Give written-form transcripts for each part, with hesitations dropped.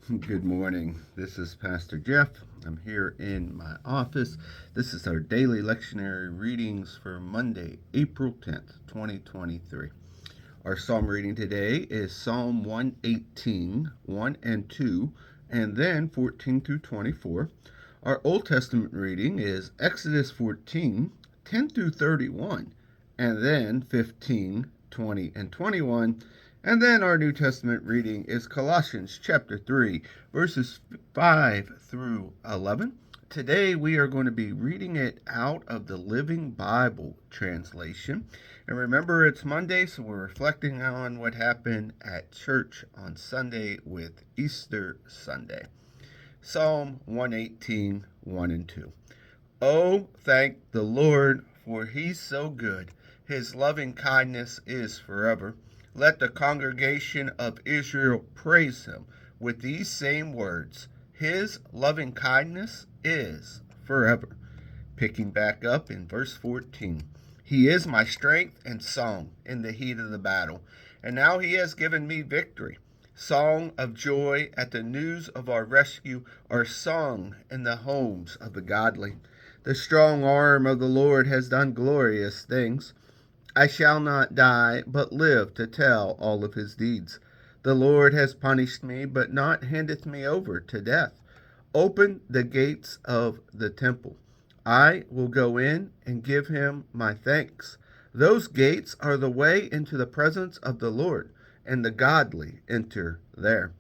Good morning. This is Pastor Jeff. I'm here in my office. This is our daily lectionary readings for Monday, April 10th, 2023. Our psalm reading today is Psalm 118, 1 and 2, and then 14 through 24. Our Old Testament reading is Exodus 14, 10 through 31, and then 15, 20, and 21. And then our New Testament reading is Colossians chapter 3, verses 5 through 11. Today we are going to be reading it out of the Living Bible translation. And remember, it's Monday, so we're reflecting on what happened at church on Sunday with Easter Sunday. Psalm 118, 1 and 2. Oh, thank the Lord, for he's so good. His loving kindness is forever. Let the congregation of Israel praise him with these same words. His loving kindness is forever. Picking back up in verse 14. He is my strength and song in the heat of the battle, and now he has given me victory. Song of joy at the news of our rescue are sung in the homes of the godly. The strong arm of the Lord has done glorious things. I shall not die, but live to tell all of his deeds. The Lord has punished me, but not handeth me over to death. Open the gates of the temple. I will go in and give him my thanks. Those gates are the way into the presence of the Lord, and the godly enter there.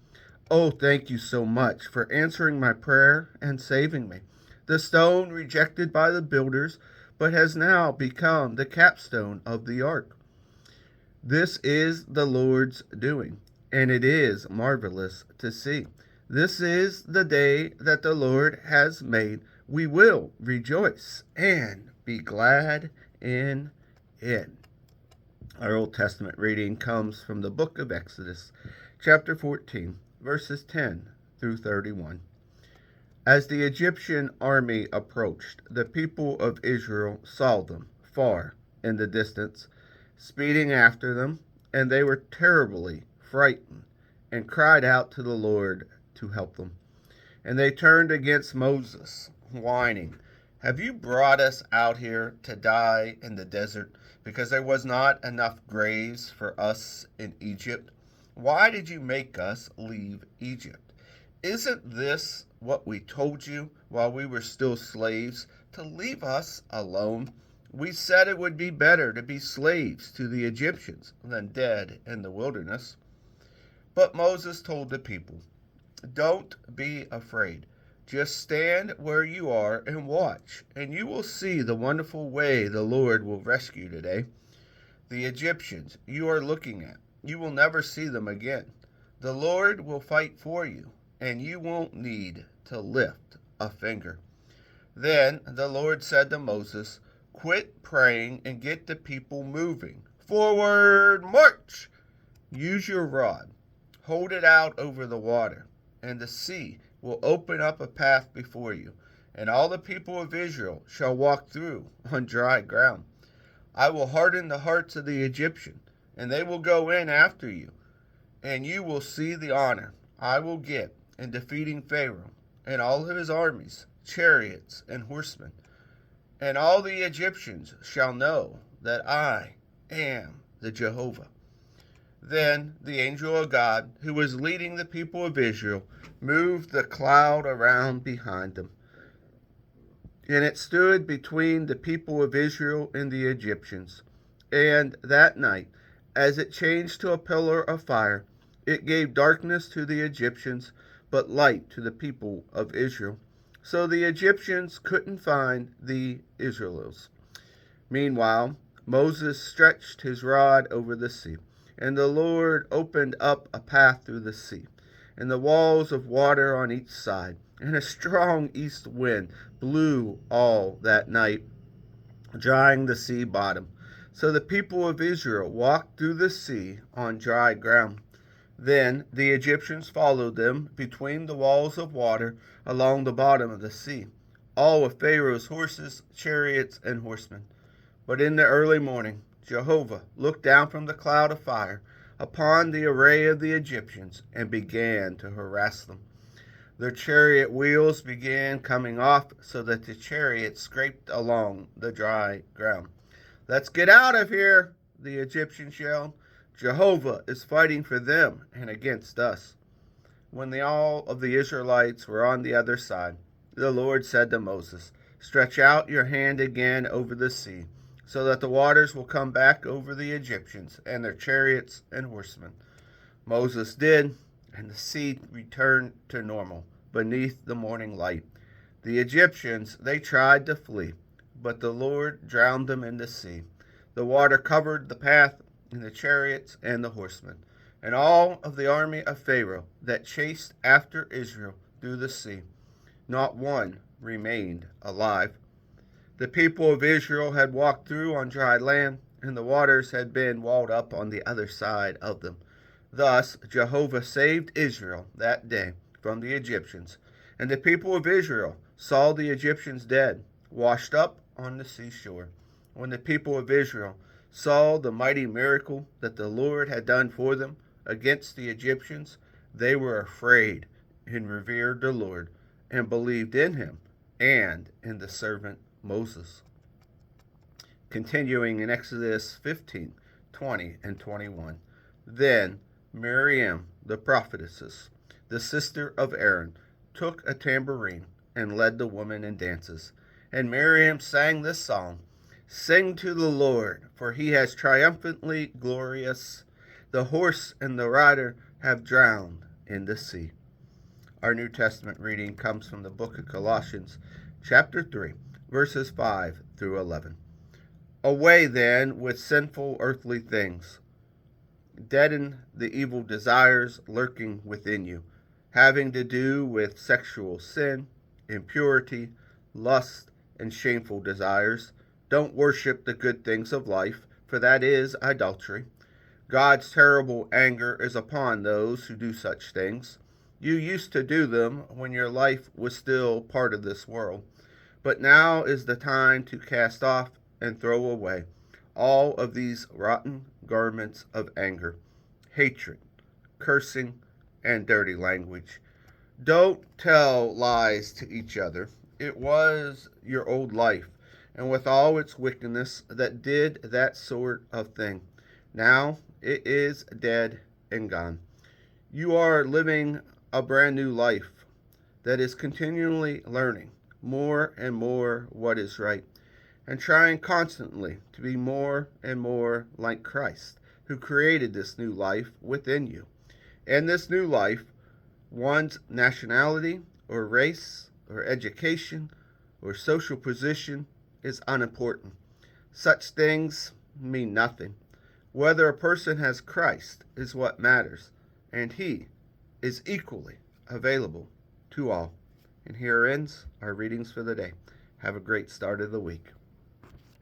Oh, thank you so much for answering my prayer and saving me. The stone rejected by the builders, but has now become the capstone of the ark. This is the Lord's doing, and it is marvelous to see. This is the day that the Lord has made. We will rejoice and be glad in it. Our Old Testament reading comes from the book of Exodus, chapter 14, verses 10 through 31. As the Egyptian army approached, the people of Israel saw them far in the distance, speeding after them, and they were terribly frightened and cried out to the Lord to help them. And they turned against Moses, whining, "Have you brought us out here to die in the desert because there was not enough graves for us in Egypt? Why did you make us leave Egypt? Isn't this what we told you while we were still slaves, to leave us alone? We said it would be better to be slaves to the Egyptians than dead in the wilderness." But Moses told the people, "Don't be afraid. Just stand where you are and watch, and you will see the wonderful way the Lord will rescue today. The Egyptians you are looking at, you will never see them again. The Lord will fight for you, and you won't need to lift a finger." Then the Lord said to Moses, "Quit praying and get the people moving. Forward, march! Use your rod. Hold it out over the water, and the sea will open up a path before you, and all the people of Israel shall walk through on dry ground. I will harden the hearts of the Egyptians, and they will go in after you, and you will see the honor I will get in defeating Pharaoh and all of his armies, chariots, and horsemen. And all the Egyptians shall know that I am the Jehovah." Then the angel of God, who was leading the people of Israel, moved the cloud around behind them. And it stood between the people of Israel and the Egyptians. And that night, as it changed to a pillar of fire, it gave darkness to the Egyptians, but light to the people of Israel. So the Egyptians couldn't find the Israelites. Meanwhile, Moses stretched his rod over the sea, and the Lord opened up a path through the sea, and the walls of water on each side, and a strong east wind blew all that night, drying the sea bottom. So the people of Israel walked through the sea on dry ground. Then the Egyptians followed them between the walls of water along the bottom of the sea, all of Pharaoh's horses, chariots, and horsemen. But in the early morning, Jehovah looked down from the cloud of fire upon the array of the Egyptians and began to harass them. Their chariot wheels began coming off so that the chariot scraped along the dry ground. "Let's get out of here," the Egyptians yelled. "Jehovah is fighting for them and against us." When all of the Israelites were on the other side, the Lord said to Moses, "Stretch out your hand again over the sea, so that the waters will come back over the Egyptians and their chariots and horsemen." Moses did, and the sea returned to normal beneath the morning light. The Egyptians, they tried to flee, but the Lord drowned them in the sea. The water covered the path and the chariots and the horsemen, and all of the army of Pharaoh that chased after Israel through the sea. Not one remained alive. The people of Israel had walked through on dry land, and the waters had been walled up on the other side of them. Thus Jehovah saved Israel that day from the Egyptians, and the people of Israel saw the Egyptians dead, washed up on the seashore. When the people of Israel saw the mighty miracle that the Lord had done for them against the Egyptians, they were afraid and revered the Lord and believed in him and in the servant Moses. Continuing in Exodus 15, 20, and 21. Then Miriam, the prophetess, the sister of Aaron, took a tambourine and led the women in dances. And Miriam sang this song: "Sing to the Lord, for he has triumphantly glorious. The horse and the rider have drowned in the sea." Our New Testament reading comes from the book of Colossians, chapter 3, verses 5 through 11. "Away then with sinful earthly things. Deaden the evil desires lurking within you, having to do with sexual sin, impurity, lust, and shameful desires. Don't worship the good things of life, for that is idolatry. God's terrible anger is upon those who do such things. You used to do them when your life was still part of this world. But now is the time to cast off and throw away all of these rotten garments of anger, hatred, cursing, and dirty language. Don't tell lies to each other. It was your old life, and with all its wickedness, that did that sort of thing. Now it is dead and gone. You are living a brand new life that is continually learning more and more what is right, and trying constantly to be more and more like Christ, who created this new life within you. And this new life, one's nationality or race or education or social position is unimportant. Such things mean nothing. Whether a person has Christ is what matters, and he is equally available to all. And here ends our readings for the day. Have a great start of the week.